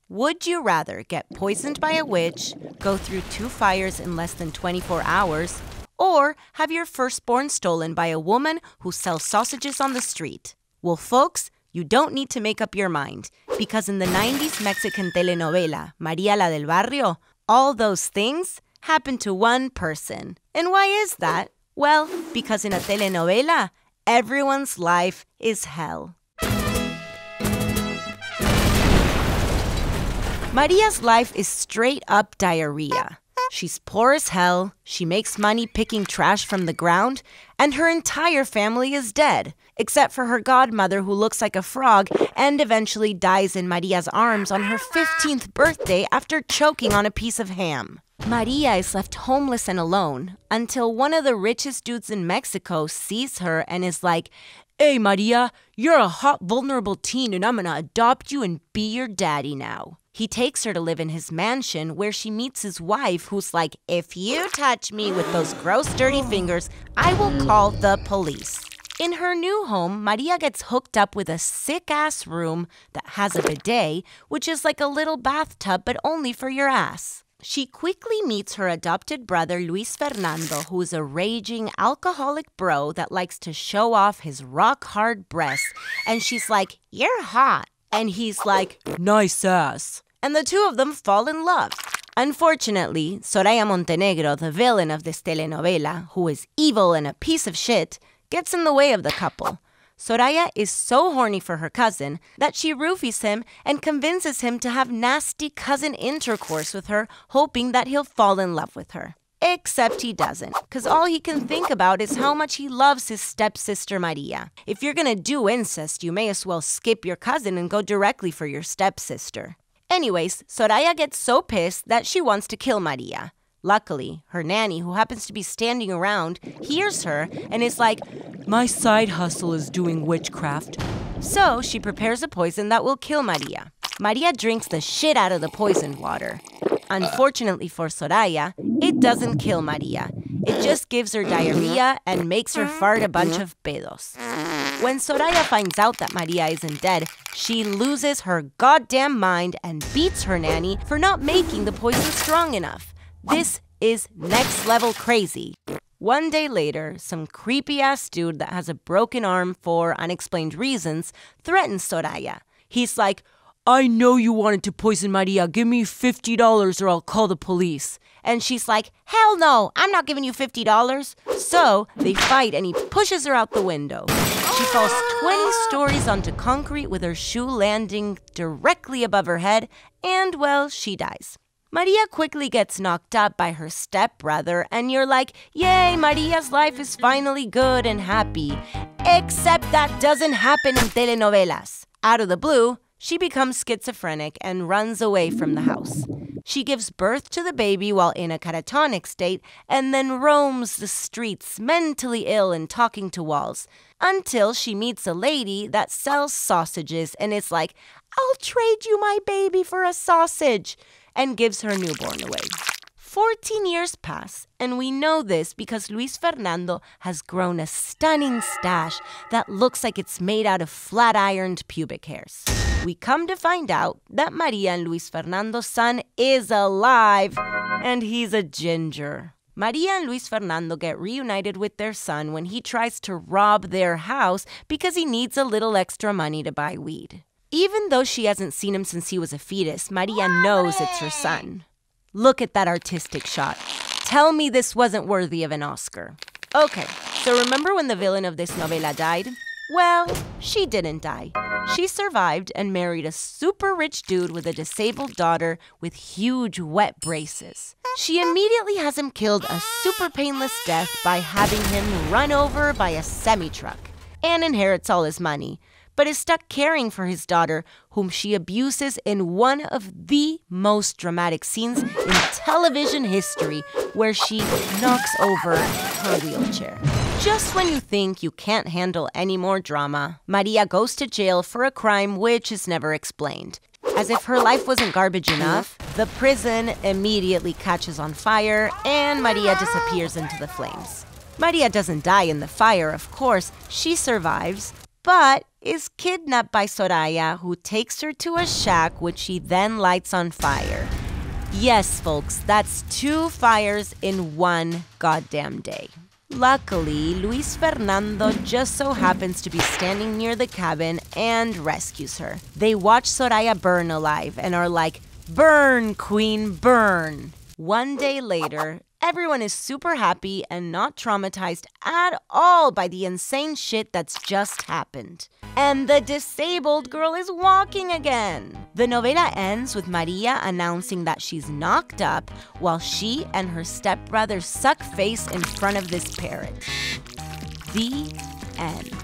Would you rather get poisoned by a witch, go through 2 fires in less than 24 hours, or have your firstborn stolen by a woman who sells sausages on the street? Well, folks, you don't need to make up your mind, because in the 90s Mexican telenovela, María la del Barrio, all those things happened to one person. And why is that? Well, because in a telenovela, everyone's life is hell. Maria's life is straight up diarrhea. She's poor as hell, she makes money picking trash from the ground, and her entire family is dead, except for her godmother who looks like a frog and eventually dies in Maria's arms on her 15th birthday after choking on a piece of ham. Maria is left homeless and alone until one of the richest dudes in Mexico sees her and is like, "Hey Maria, you're a hot vulnerable teen and I'm gonna adopt you and be your daddy now." He takes her to live in his mansion where she meets his wife who's like, "If you touch me with those gross dirty fingers, I will call the police." In her new home, Maria gets hooked up with a sick-ass room that has a bidet, which is like a little bathtub but only for your ass. She quickly meets her adopted brother Luis Fernando, who is a raging alcoholic bro that likes to show off his rock-hard breasts, and she's like, "You're hot." And he's like, "Nice ass." And the two of them fall in love. Unfortunately, Soraya Montenegro, the villain of this telenovela, who is evil and a piece of shit, gets in the way of the couple. Soraya is so horny for her cousin that she roofies him and convinces him to have nasty cousin intercourse with her, hoping that he'll fall in love with her. Except he doesn't, because all he can think about is how much he loves his stepsister Maria. If you're gonna do incest, you may as well skip your cousin and go directly for your stepsister. Anyways, Soraya gets so pissed that she wants to kill Maria. Luckily, her nanny, who happens to be standing around, hears her and is like, "My side hustle is doing witchcraft." So she prepares a poison that will kill Maria. Maria drinks the shit out of the poisoned water. Unfortunately for Soraya, it doesn't kill Maria. It just gives her diarrhea and makes her fart a bunch of pedos. When Soraya finds out that Maria isn't dead, she loses her goddamn mind and beats her nanny for not making the poison strong enough. This is next level crazy. One day later, some creepy-ass dude that has a broken arm for unexplained reasons threatens Soraya. He's like, "I know you wanted to poison Maria. Give me $50 or I'll call the police." And she's like, "Hell no, I'm not giving you $50. So they fight and he pushes her out the window. She falls 20 stories onto concrete with her shoe landing directly above her head, and well, she dies. Maria quickly gets knocked up by her stepbrother, and you're like, yay, Maria's life is finally good and happy. Except that doesn't happen in telenovelas. Out of the blue, she becomes schizophrenic and runs away from the house. She gives birth to the baby while in a catatonic state and then roams the streets mentally ill and talking to walls until she meets a lady that sells sausages and is like, "I'll trade you my baby for a sausage," and gives her newborn away. 14 years pass, and we know this because Luis Fernando has grown a stunning stash that looks like it's made out of flat-ironed pubic hairs. We come to find out that Maria and Luis Fernando's son is alive, and he's a ginger. Maria and Luis Fernando get reunited with their son when he tries to rob their house because he needs a little extra money to buy weed. Even though she hasn't seen him since he was a fetus, Maria knows it's her son. Look at that artistic shot. Tell me this wasn't worthy of an Oscar. Okay, so remember when the villain of this novela died? Well, she didn't die. She survived and married a super rich dude with a disabled daughter with huge wet braces. She immediately has him killed a super painless death by having him run over by a semi-truck and inherits all his money, but is stuck caring for his daughter, whom she abuses in one of the most dramatic scenes in television history, where she knocks over her wheelchair. Just when you think you can't handle any more drama, Maria goes to jail for a crime which is never explained. As if her life wasn't garbage enough, the prison immediately catches on fire and Maria disappears into the flames. Maria doesn't die in the fire, of course. She survives, but is kidnapped by Soraya, who takes her to a shack which she then lights on fire. Yes, folks, that's 2 fires in one goddamn day. Luckily, Luis Fernando just so happens to be standing near the cabin and rescues her. They watch Soraya burn alive and are like, "Burn, queen, burn." One day later, everyone is super happy and not traumatized at all by the insane shit that's just happened. And the disabled girl is walking again. The novela ends with Maria announcing that she's knocked up while she and her stepbrother suck face in front of this parrot. The end.